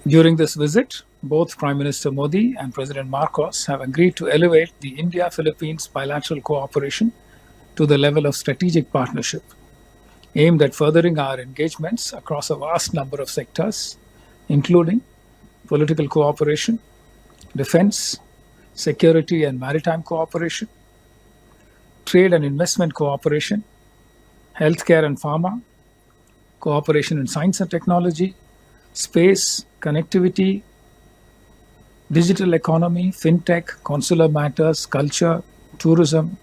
During this visit, both Prime Minister Modi and President Marcos have agreed to elevate the India-Philippines bilateral cooperation to the level of strategic partnership, aimed at furthering our engagements across a vast number of sectors, including political cooperation, defense, security and maritime cooperation, trade and investment cooperation, healthcare and pharma, cooperation in science and technology, space, connectivity, digital economy, fintech, consular matters, culture, tourism,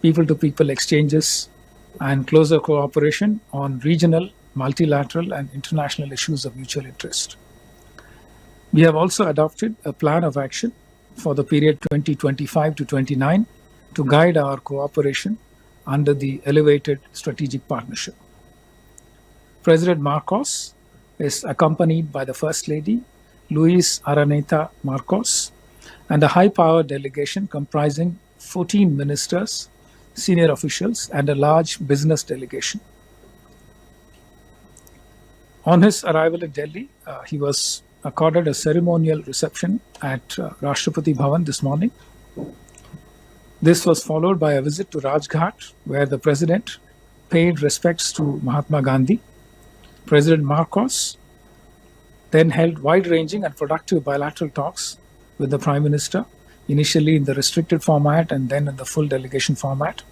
people-to-people exchanges, and closer cooperation on regional, multilateral, and international issues of mutual interest. We have also adopted a plan of action for the period 2025 to 29 to guide our cooperation under the elevated strategic partnership. President Marcos is accompanied by the First Lady, Luis Araneta Marcos, and a high-powered delegation comprising 14 ministers, senior officials, and a large business delegation. On his arrival in Delhi, he was accorded a ceremonial reception at Rashtrapati Bhavan this morning. This was followed by a visit to Rajghat, where the President paid respects to Mahatma Gandhi. President Marcos then held wide-ranging and productive bilateral talks with the Prime Minister, initially in the restricted format and then in the full delegation format.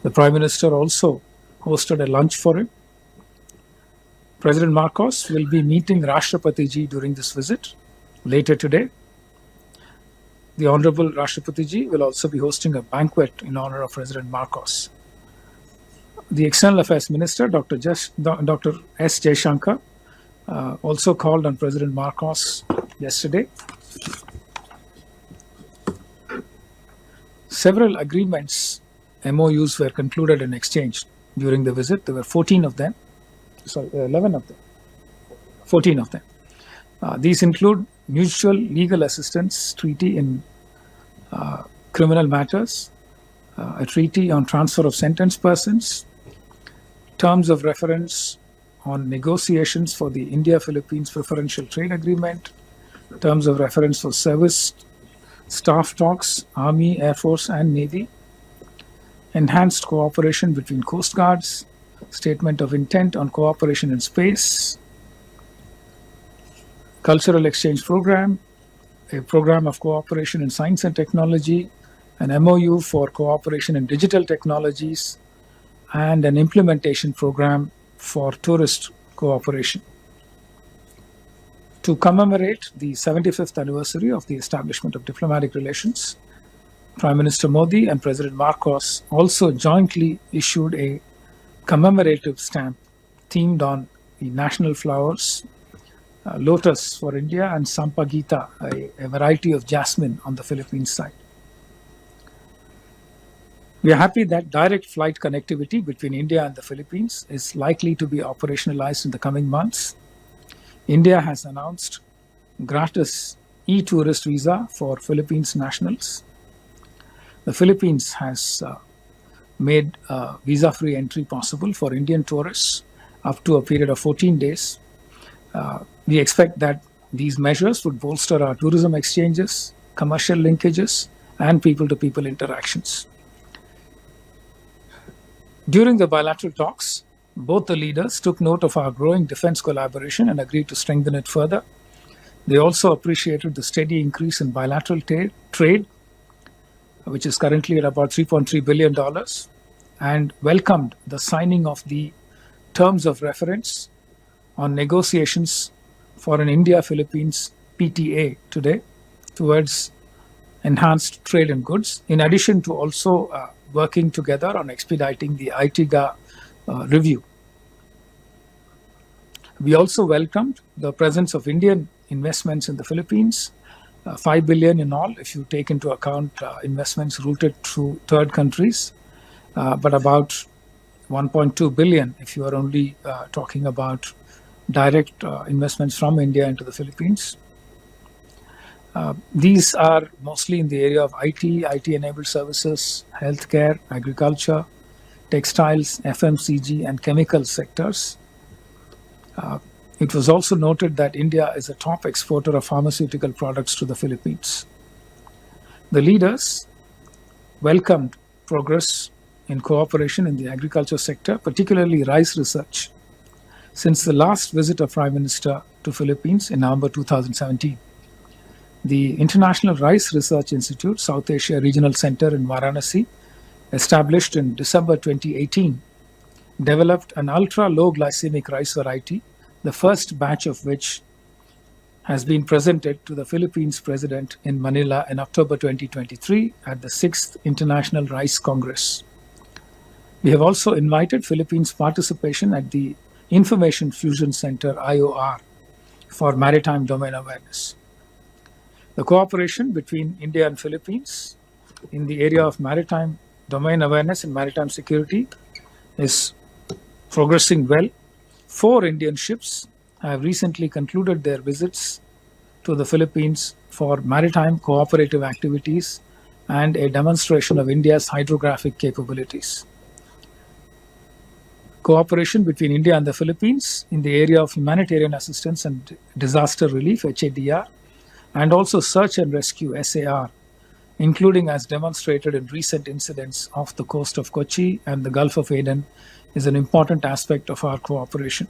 The Prime Minister also hosted a lunch for him. President Marcos will be meeting Rashtrapati Ji during this visit later today. The Honorable Rashtrapati Ji will also be hosting a banquet in honor of President Marcos. The External Affairs Minister, Dr. S. Jaishankar, also called on President Marcos yesterday. Several agreements, MOUs, were concluded and exchanged during the visit. There were 11 of them. 14 of them. These include mutual legal assistance treaty in criminal matters, a treaty on transfer of sentenced persons, terms of reference on negotiations for the India-Philippines Preferential Trade Agreement, terms of reference for service staff talks, Army, Air Force, and Navy, enhanced cooperation between Coast Guards, statement of intent on cooperation in space, cultural exchange program, a program of cooperation in science and technology, an MOU for cooperation in digital technologies, and an implementation program for tourist cooperation. To commemorate the 75th anniversary of the establishment of diplomatic relations, Prime Minister Modi and President Marcos also jointly issued a commemorative stamp themed on the national flowers, lotus for India and sampagita, a variety of jasmine on the Philippines side. We are happy that direct flight connectivity between India and the Philippines is likely to be operationalized in the coming months. India has announced gratis e-tourist visa for Philippines nationals. The Philippines has made visa-free entry possible for Indian tourists up to a period of 14 days. We expect that these measures would bolster our tourism exchanges, commercial linkages, and people-to-people interactions. During the bilateral talks, both the leaders took note of our growing defense collaboration and agreed to strengthen it further. They also appreciated the steady increase in bilateral trade, which is currently at about $3.3 billion, and welcomed the signing of the terms of reference on negotiations for an India-Philippines PTA today towards enhanced trade in goods, in addition to also working together on expediting the ITIGA review. We also welcomed the presence of Indian investments in the Philippines, 5 billion in all, if you take into account investments routed through third countries, but about 1.2 billion if you are only talking about direct investments from India into the Philippines. These are mostly in the area of IT-enabled services, healthcare, agriculture, textiles, FMCG, and chemical sectors. It was also noted that India is a top exporter of pharmaceutical products to the Philippines. The leaders welcomed progress in cooperation in the agriculture sector, particularly rice research, since the last visit of Prime Minister to Philippines in November 2017. The International Rice Research Institute, South Asia Regional Center in Varanasi, established in December 2018, developed an ultra-low glycemic rice variety, the first batch of which has been presented to the Philippines President in Manila in October 2023 at the 6th International Rice Congress. We have also invited Philippines' participation at the Information Fusion Center, IOR, for maritime domain awareness. The cooperation between India and Philippines in the area of maritime domain awareness and maritime security is progressing well. 4 Indian ships have recently concluded their visits to the Philippines for maritime cooperative activities and a demonstration of India's hydrographic capabilities. Cooperation between India and the Philippines in the area of humanitarian assistance and disaster relief, HADR, and also search and rescue, SAR, including as demonstrated in recent incidents off the coast of Kochi and the Gulf of Aden, is an important aspect of our cooperation.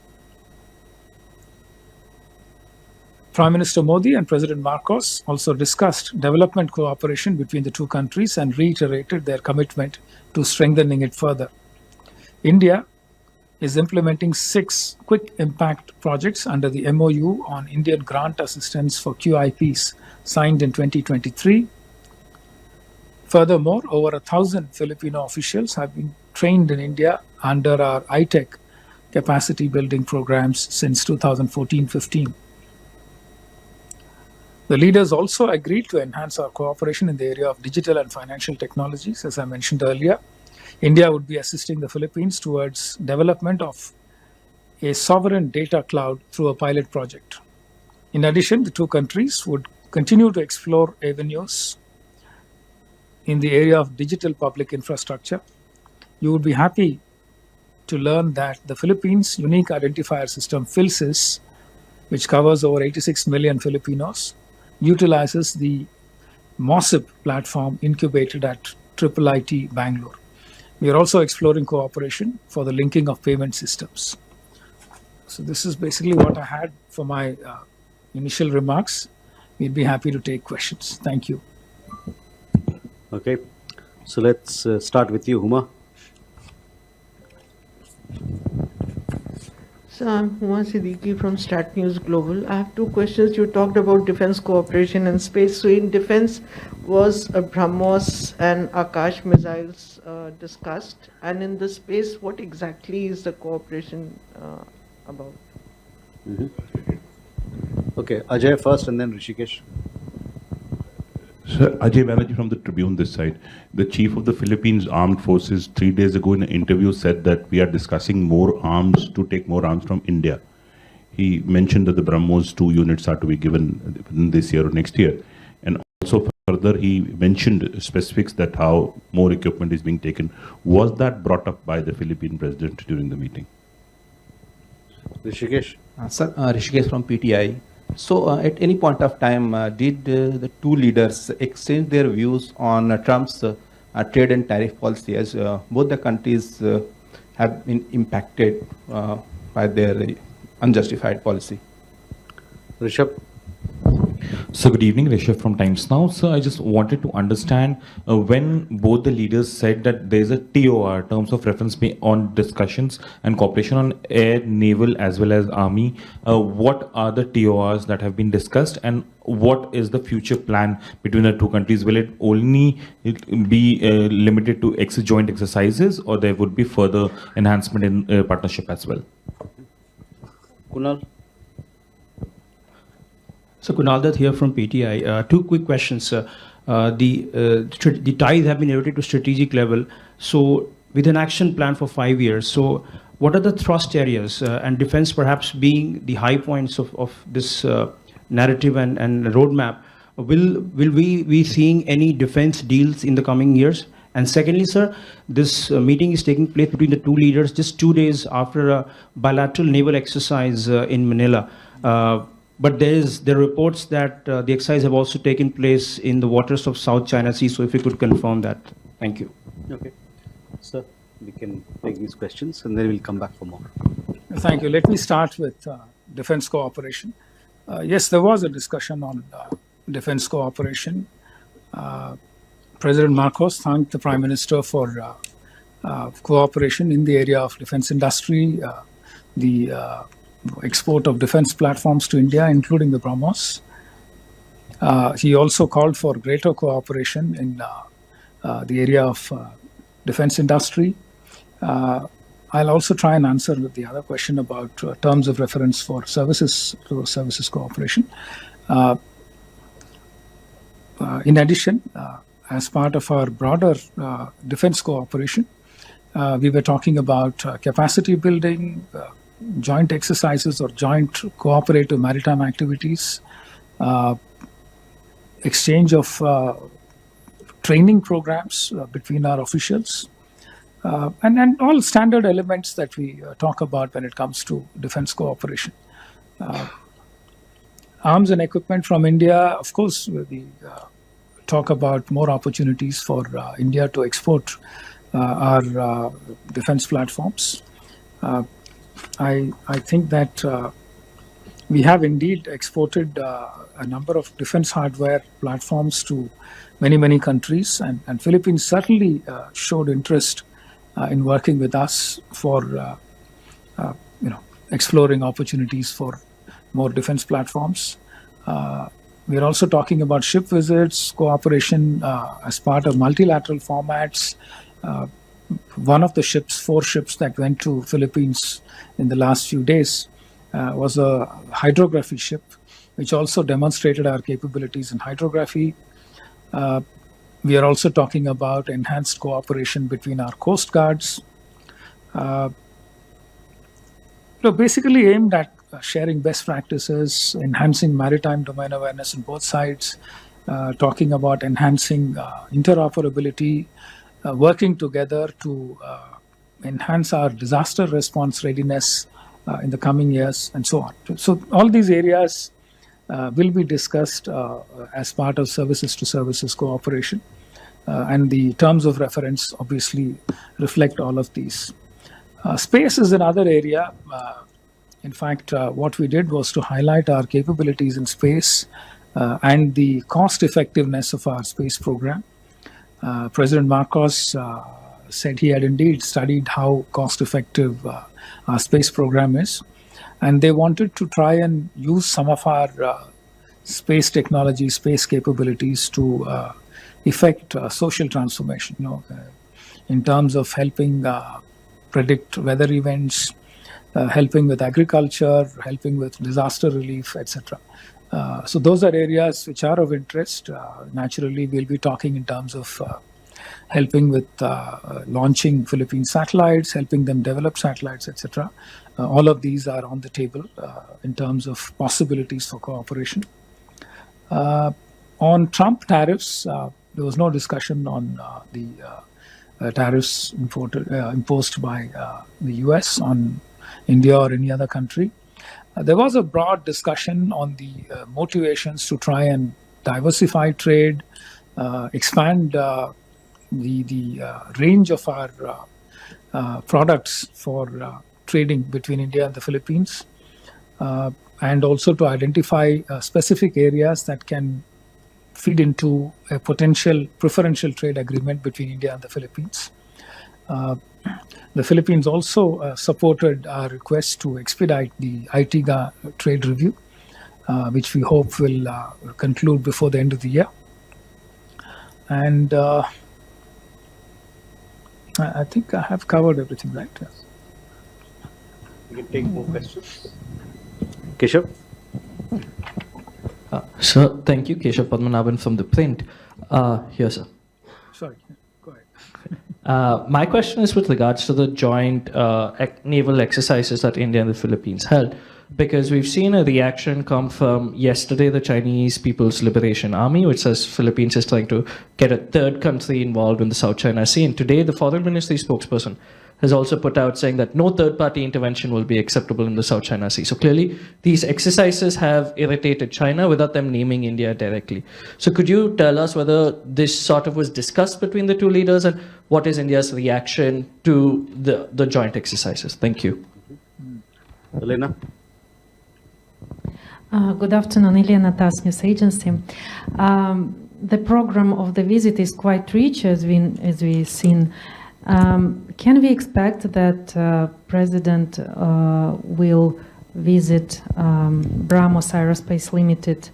Prime Minister Modi and President Marcos also discussed development cooperation between the two countries and reiterated their commitment to strengthening it further. India is implementing 6 quick impact projects under the MOU on Indian grant assistance for QIPs signed in 2023. Furthermore, over 1,000 Filipino officials have been trained in India under our ITEC capacity building programs since 2014-15. The leaders also agreed to enhance our cooperation in the area of digital and financial technologies, as I mentioned earlier. India would be assisting the Philippines towards development of a sovereign data cloud through a pilot project. In addition, the two countries would continue to explore avenues in the area of digital public infrastructure. You would be happy to learn that the Philippines' unique identifier system, PhilSys, which covers over 86 million Filipinos, utilizes the MOSIP platform incubated at IIIT Bangalore. We are also exploring cooperation for the linking of payment systems. So this is basically what I had for my initial remarks. We'd be happy to take questions. Thank you. Okay, so let's start with you, Huma. So I'm Huma Siddiqui from Stat News Global. I have 2 questions. You talked about defense cooperation and space. So in defense, was BrahMos and Akash missiles discussed? And in the space, what exactly is the cooperation about? Okay, Ajay first and then Rishikesh. Sir, Ajay Banerjee from the Tribune this side. The chief of the Philippines Armed Forces 3 days ago in an interview said that we are discussing more arms to take more arms from India. He mentioned that the BrahMos 2 units are to be given within this year or next year. And also further, he mentioned specifics that how more equipment is being taken. Was that brought up by the Philippine president during the meeting? Rishikesh. Sir, Rishikesh from PTI. So, at any point of time, did the two leaders exchange their views on Trump's trade and tariff policy, as both the countries have been impacted by their unjustified policy? Rishabh. So good evening, Rishabh from Times Now. So I just wanted to understand when both the leaders said that there is a TOR, terms of reference on discussions and cooperation on air, naval as well as army. What are the TORs that have been discussed, and what is the future plan between the two countries? Will it only be limited to joint exercises, or there would be further enhancement in partnership as well? Kunal. So Kunal Dutt here from PTI. 2 quick questions. The ties have been eroded to strategic level. So with an action plan for 5 years, so what are the thrust areas and defense perhaps being the high points of this narrative and roadmap? Will we be seeing any defense deals in the coming years? And secondly, sir, this meeting is taking place between the two leaders just 2 days after a bilateral naval exercise in Manila. But there are reports that the exercise have also taken place in the waters of South China Sea. So if you could confirm that. Thank you. Okay. Sir, we can take these questions and then we'll come back for more. Thank you. Let me start with defense cooperation. Yes, there was a discussion on defense cooperation. President Marcos thanked the Prime Minister for cooperation in the area of defense industry, the export of defense platforms to India, including the BrahMos. He also called for greater cooperation in the area of defense industry. I'll also try and answer the other question about terms of reference for services cooperation. In addition, as part of our broader defense cooperation, we were talking about capacity building, joint exercises or joint cooperative maritime activities, exchange of training programs between our officials, and all standard elements that we talk about when it comes to defense cooperation. Arms and equipment from India, of course, we talk about more opportunities for India to export our defense platforms. I think that we have indeed exported a number of defense hardware platforms to many countries, and Philippines certainly showed interest in working with us for exploring opportunities for more defense platforms. We are also talking about ship visits, cooperation as part of multilateral formats. One of the ships, 4 ships that went to Philippines in the last few days was a hydrography ship, which also demonstrated our capabilities in hydrography. We are also talking about enhanced cooperation between our coast guards. Basically aimed at sharing best practices, enhancing maritime domain awareness on both sides, talking about enhancing interoperability, working together to enhance our disaster response readiness in the coming years, and so on. So all these areas will be discussed as part of services to services cooperation. And the terms of reference obviously reflect all of these. Space is another area. In fact, what we did was to highlight our capabilities in space and the cost effectiveness of our space program. President Marcos said he had indeed studied how cost effective our space program is, and they wanted to try and use some of our space technology, space capabilities to effect social transformation, in terms of helping predict weather events, helping with agriculture, helping with disaster relief, etc. So those are areas which are of interest. Naturally, we'll be talking in terms of helping with launching Philippine satellites, helping them develop satellites, etc. All of these are on the table in terms of possibilities for cooperation. On Trump tariffs, there was no discussion on the tariffs imposed by the US on India or any other country. There was a broad discussion on the motivations to try and diversify trade, expand the range of our products for trading between India and the Philippines, and also to identify specific areas that can feed into a potential preferential trade agreement between India and the Philippines. The Philippines also supported our request to expedite the ITGA trade review, which we hope will conclude before the end of the year. And I think I have covered everything, right? Yes. We can take more questions. Keshav? Sir, thank you. Keshav Padmanabhan from the print. Here, sir. Sorry, go ahead. My question is with regards to the joint naval exercises that India and the Philippines held. because we've seen a reaction come from yesterday, the Chinese People's Liberation Army, which says Philippines is trying to get a third country involved in the South China Sea. And today, the Foreign Ministry spokesperson has also put out saying that no third-party intervention will be acceptable in the South China Sea. So clearly, these exercises have irritated China without them naming India directly. So could you tell us whether this sort of was discussed between the two leaders, and what is India's reaction to the joint exercises? Thank you. Elena? Good afternoon, Elena, TASS News Agency. The program of the visit is quite rich, as we've seen. Can we expect that President will visit BrahMos Aerospace Limited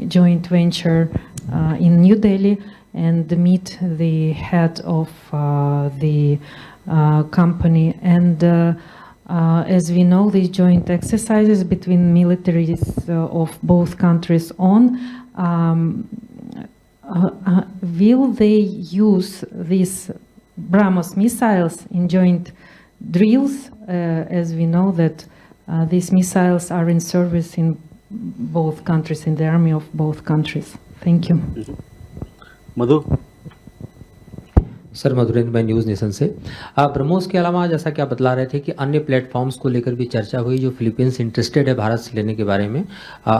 joint venture in New Delhi and meet the head of the company? And as we know, these joint exercises between militaries of both countries will they use these BrahMos missiles in joint drills, as we know that these missiles are in service in both countries, in the army of both countries? Thank you. Madhu? Sir Madhurendra भाई news nation से। ब्रह्मोस के अलावा जैसा कि आप बतला रहे थे कि अन्य प्लेटफॉर्म्स को लेकर भी चर्चा हुई जो फिलीपींस इंटरेस्टेड है भारत से लेने के बारे में।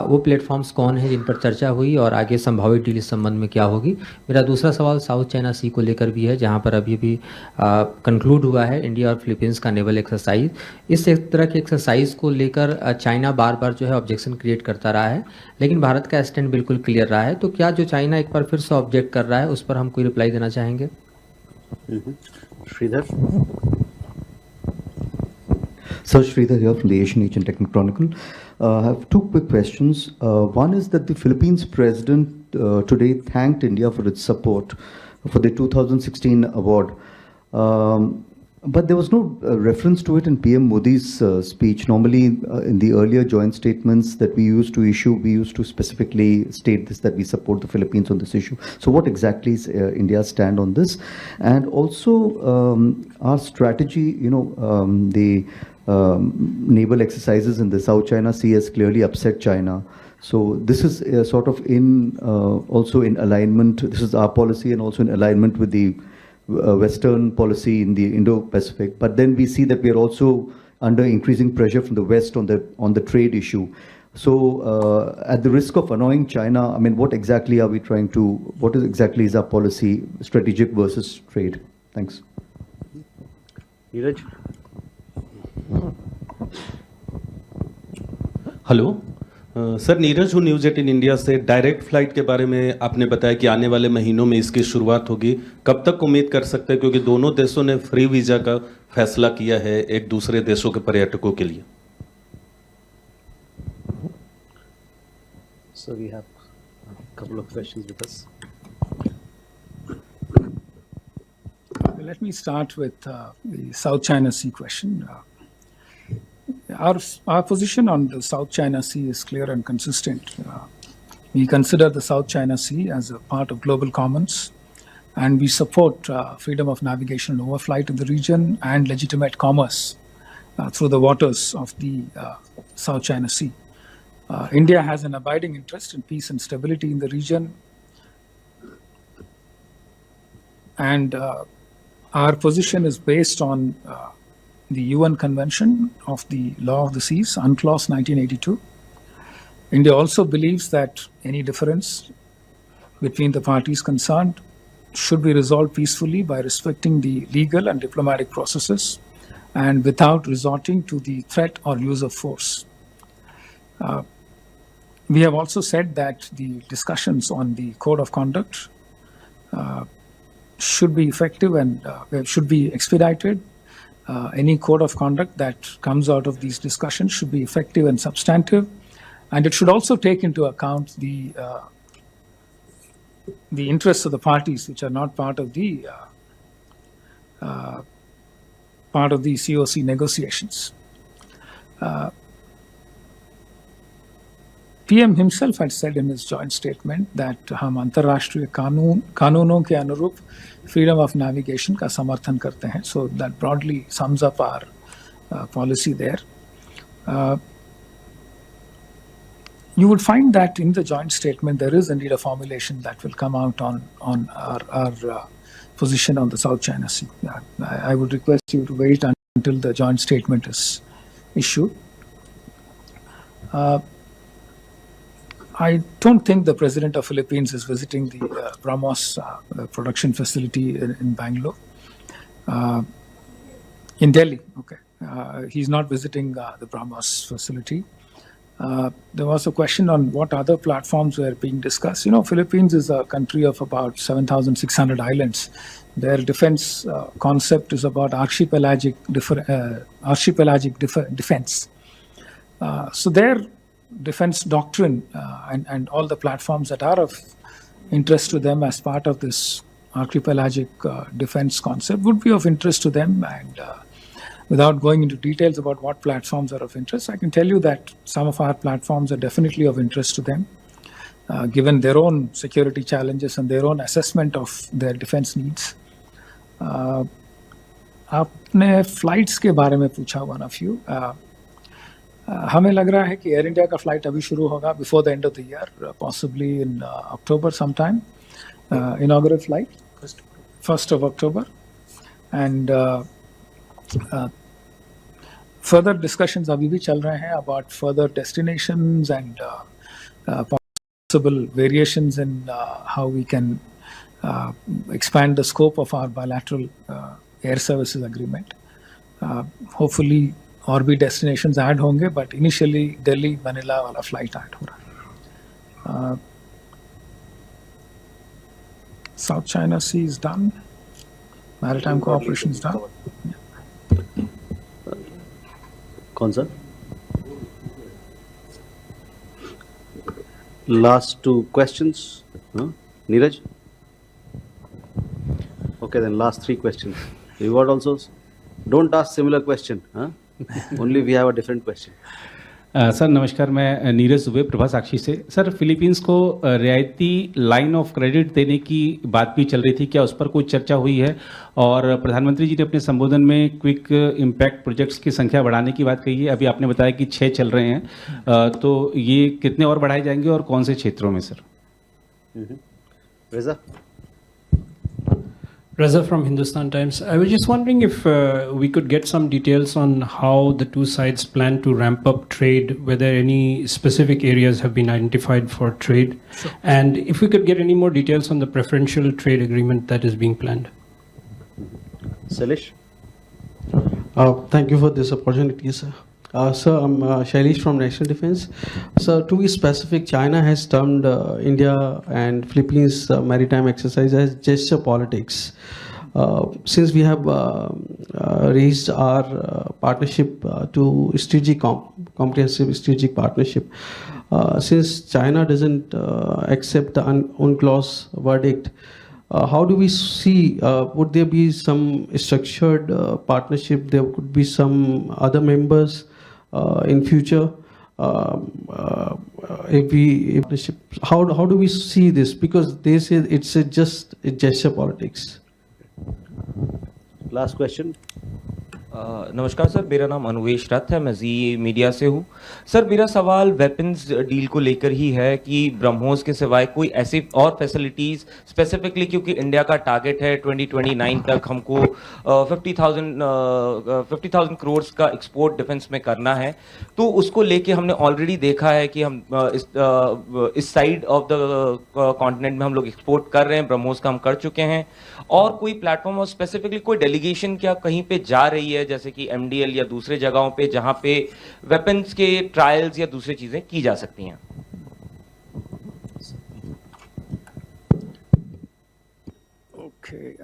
वो प्लेटफॉर्म्स कौन है जिन पर चर्चा हुई और आगे संभावित डील इस संबंध में क्या होगी? मेरा दूसरा सवाल साउथ चाइना सी को लेकर भी है, जहां पर अभी भी कंक्लूड हुआ है इंडिया और फिलीपींस का नेवल एक्सरसाइज। इस तरह की एक्सरसाइज को लेकर चाइना बार बार जो है ऑब्जेक्शन क्रिएट करता रहा है, लेकिन भारत का स्टैंड बिल्कुल क्लियर रहा है। तो क्या जो चाइना एक बार फिर से ऑब्जेक्ट कर रहा है उस पर हम कोई रिप्लाई देना चाहेंगे? Sridhar? Sir, Sridhar here from the Asian Age and Technical Chronicle. I have two quick questions. One is that the Philippines president today thanked India for its support for the 2016 award. But there was no reference to it in PM Modi's speech. Normally, in the earlier joint statements that we used to issue, we used to specifically state this, that we support the Philippines on this issue. So what exactly is India's stand on this? And also, our strategy, the naval exercises in the South China Sea has clearly upset China. So this is sort of also in alignment, this is our policy and also in alignment with the Western policy in the Indo-Pacific, but then we see that we are also under increasing pressure from the West on the trade issue. So, at the risk of annoying China, I mean, what exactly is our policy, strategic versus trade? Thanks. Neeraj? Hello sir, Neeraj हूँ news 18 India से। Direct flight के बारे में आपने बताया कि आने वाले महीनों में इसकी शुरुआत होगी। कब तक उम्मीद कर सकते हैं, क्योंकि दोनों देशों ने फ्री वीज़ा का फैसला किया है एक दूसरे देशों के पर्यटकों के लिए? So we have a couple of questions with us. Let me start with the South China Sea question. Our position on the South China Sea is clear and consistent. We consider the South China Sea as a part of global commons, and we support freedom of navigation and overflight in the region and legitimate commerce through the waters of the South China Sea. India has an abiding interest in peace and stability in the region, and our position is based on the UN Convention of the Law of the Seas, UNCLOS 1982. India also believes that any difference between the parties concerned should be resolved peacefully by respecting the legal and diplomatic processes and without resorting to the threat or use of force. We have also said that the discussions on the code of conduct should be effective and should be expedited. Any code of conduct that comes out of these discussions should be effective and substantive, and it should also take into account the interests of the parties which are not part of the COC negotiations. PM himself had said in his joint statement that हम अंतर्राष्ट्रीय कानूनों के अनुरूप freedom of navigation का समर्थन करते हैं. So that broadly sums up our policy there. You would find that in the joint statement there is indeed a formulation that will come out on our position on the South China Sea. I would request you to wait until the joint statement is issued. I don't think the President of Philippines is visiting the BrahMos production facility in Bangalore. In Delhi, okay. He's not visiting the BrahMos facility. There was a question on what other platforms were being discussed. You know, Philippines is a country of about 7,600 islands. Their defense concept is about archipelagic defense. So their defense doctrine and all the platforms that are of interest to them as part of this archipelagic defense concept would be of interest to them. And without going into details about what platforms are of interest, I can tell you that some of our platforms are definitely of interest to them, given their own security challenges and their own assessment of their defense needs. आपने flights के बारे में पूछा one of you. हमें लग रहा है कि एयर इंडिया का फ्लाइट अभी शुरू होगा before the end of the year, possibly in October sometime. Inaugural flight, 1st of October. And further discussions अभी भी चल रहे हैं about further destinations and possible variations in how we can expand the scope of our bilateral air services agreement. Hopefully और भी destinations add होंगे, but initially Delhi Manila वाला flight add हो रहा है. South China Sea is done. Maritime cooperation is done. कौन सा? Last two questions. Neeraj? Okay, then last three questions. You got also? Don't ask similar question. Only we have a different question. Sir नमस्कार, मैं नीरज दुबे प्रभा साक्षी से. Sir Philippines को रियायती line of credit देने की बात भी चल रही थी, क्या उस पर कोई चर्चा हुई है? और प्रधानमंत्री जी ने अपने संबोधन में क्विक इम्पैक्ट प्रोजेक्ट्स की संख्या बढ़ाने की बात कही है. अभी आपने बताया कि 6 चल रहे हैं, तो ये कितने और बढ़ाए जाएंगे और कौन से क्षेत्रों में sir? Reza? Reza from Hindustan Times. I was just wondering if we could get some details on how the two sides plan to ramp up trade, whether any specific areas have been identified for trade, sure. And if we could get any more details on the preferential trade agreement that is being planned. Salish? Thank you for this opportunity, sir. Sir, I'm Shailesh from National Defense. Sir, to be specific, China has termed India and Philippines maritime exercise as gesture politics. Since we have raised our partnership to strategic comprehensive strategic partnership, since China doesn't accept the UNCLOS verdict, how do we see, would there be some structured partnership? There could be some other members in future, if we how do we see this? Because they say it's just a gesture politics. Last question. नमस्कार sir, मेरा नाम अनुवेश रथ है, मैं जी media से हूँ. Sir मेरा सवाल weapons deal को लेकर ही है कि ब्रह्मोस के सिवाय कोई ऐसी और फैसिलिटीज़ स्पेसिफिकली, क्योंकि इंडिया का टारगेट है 2029 तक हमको 50,000 करोड़ का एक्सपोर्ट डिफेंस में करना है, तो उसको लेके हमने ऑलरेडी देखा है कि हम इस साइड ऑफ द कॉन्टिनेंट में हम लोग एक्सपोर्ट कर रहे हैं, ब्रह्मोस का हम कर चुके हैं. और कोई प्लेटफॉर्म और स्पेसिफिकली कोई डेलीगेशन क्या कहीं पे जा रही है, जैसे कि MDL या दूसरे जगहों पे जहां पे वेपन्स के ट्रायल्स या दूसरी चीजें की जा सकती हैं? Okay.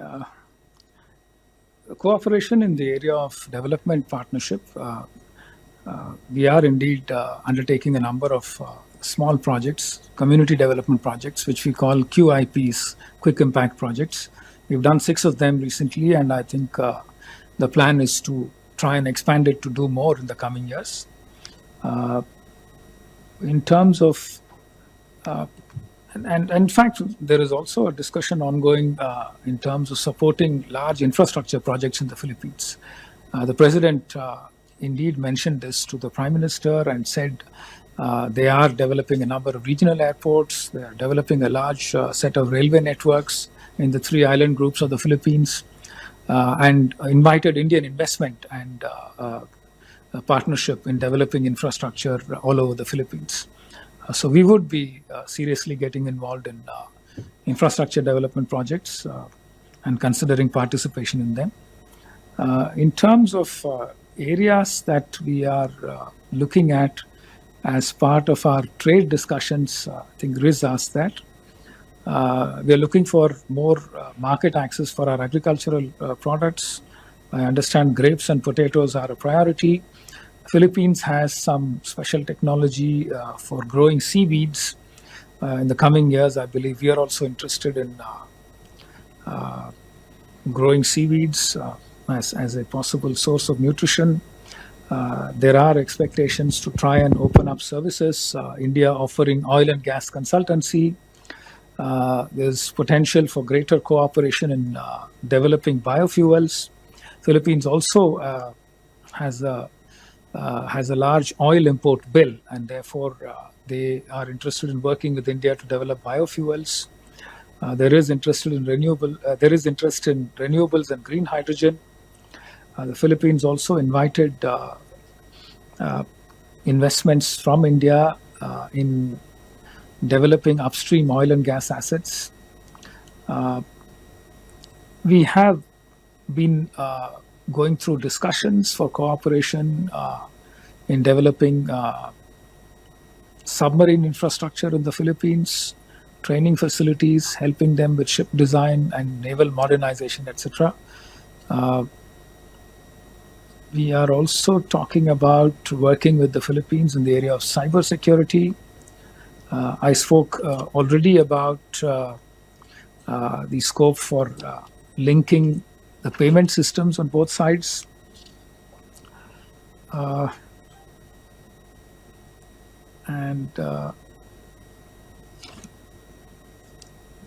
Cooperation in the area of development partnership. We are indeed undertaking a number of small projects, community development projects, which we call QIPs, Quick Impact Projects. We've done 6 of them recently, and I think the plan is to try and expand it to do more in the coming years. In terms of, and in fact, there is also a discussion ongoing in terms of supporting large infrastructure projects in the Philippines. The President indeed mentioned this to the Prime Minister and said they are developing a number of regional airports, they are developing a large set of railway networks in the 3 island groups of the Philippines, and invited Indian investment and a partnership in developing infrastructure all over the Philippines. So we would be seriously getting involved in infrastructure development projects and considering participation in them. In terms of areas that we are looking at as part of our trade discussions, I think Riz asked that. We are looking for more market access for our agricultural products. I understand grapes and potatoes are a priority. Philippines has some special technology for growing seaweeds. In the coming years, I believe we are also interested in growing seaweeds as a possible source of nutrition. There are expectations to try and open up services. India offering oil and gas consultancy. There's potential for greater cooperation in developing biofuels. Philippines also has a large oil import bill, and therefore they are interested in working with India to develop biofuels. There is interest in renewables and green hydrogen. The Philippines also invited investments from India in developing upstream oil and gas assets. We have been going through discussions for cooperation in developing submarine infrastructure in the Philippines, training facilities, helping them with ship design and naval modernization, etc. We are also talking about working with the Philippines in the area of cybersecurity. I spoke already about the scope for linking the payment systems on both sides.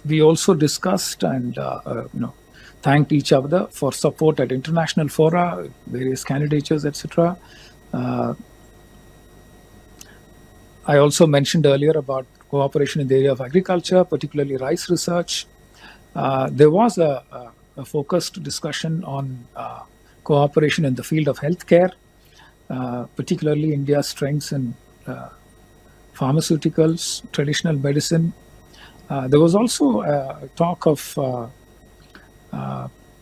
We also discussed and thanked each other for support at international fora, various candidatures, etc. I also mentioned earlier about cooperation in the area of agriculture, particularly rice research. There was a focused discussion on cooperation in the field of healthcare, particularly India's strengths in pharmaceuticals, traditional medicine. There was also talk of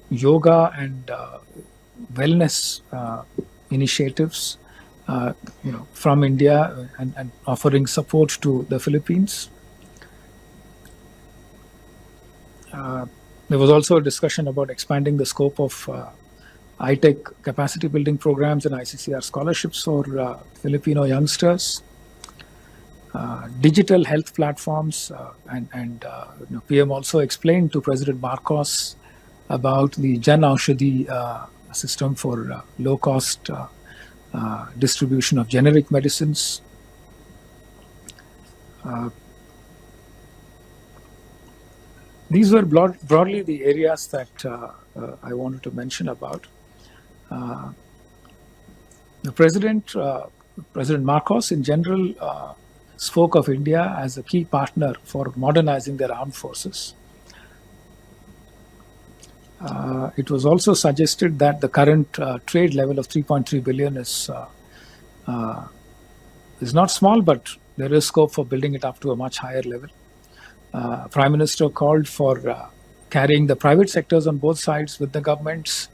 yoga and wellness initiatives from India and offering support to the Philippines. There was also a discussion about expanding the scope of high-tech capacity building programs and ICCR scholarships for Filipino youngsters. Digital health platforms and PM also explained to President Marcos about the Jan Aushadhi system for low-cost distribution of generic medicines. These were broadly the areas that I wanted to mention about. The President Marcos in general spoke of India as a key partner for modernizing their armed forces. It was also suggested that the current trade level of 3.3 billion is not small, but there is scope for building it up to a much higher level. Prime Minister called for carrying the private sectors on both sides with the governments.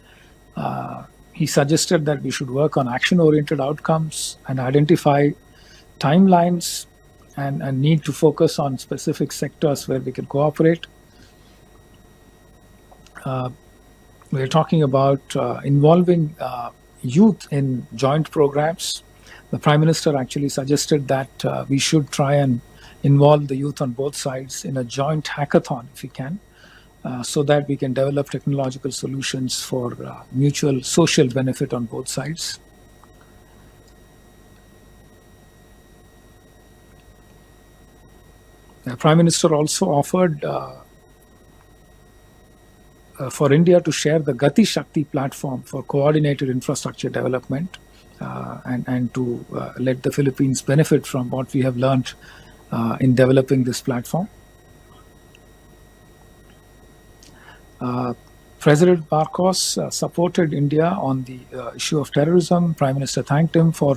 He suggested that we should work on action-oriented outcomes and identify timelines and need to focus on specific sectors where we can cooperate. We're talking about involving youth in joint programs. The Prime Minister actually suggested that we should try and involve the youth on both sides in a joint hackathon, if we can, so that we can develop technological solutions for mutual social benefit on both sides. The Prime Minister also offered for India to share the Gati Shakti platform for coordinated infrastructure development and to let the Philippines benefit from what we have learned in developing this platform. President Marcos supported India on the issue of terrorism. Prime Minister thanked him for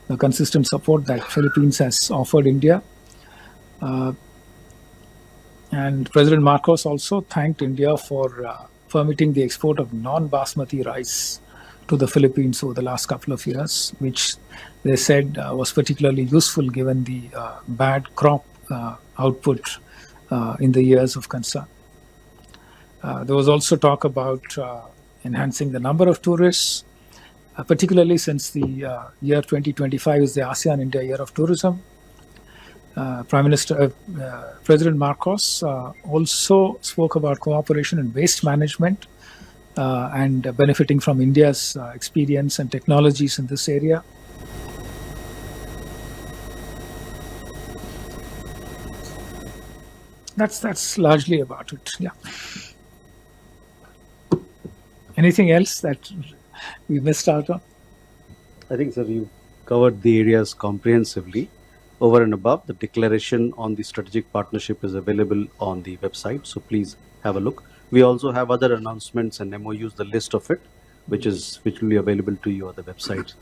the consistent support that Philippines has offered India. And President Marcos also thanked India for permitting the export of non-basmati rice to the Philippines over the last couple of years, which they said was particularly useful given the bad crop output in the years of concern. There was also talk about enhancing the number of tourists, particularly since the year 2025 is the ASEAN India Year of Tourism. President Marcos also spoke about cooperation in waste management and benefiting from India's experience and technologies in this area. That's largely about it. Yeah. Anything else that we missed out on? I think, sir, you covered the areas comprehensively. Over and above, the declaration on the strategic partnership is available on the website, so please have a look. We also have other announcements and MOUs, the list of it, which will be available to you on the website.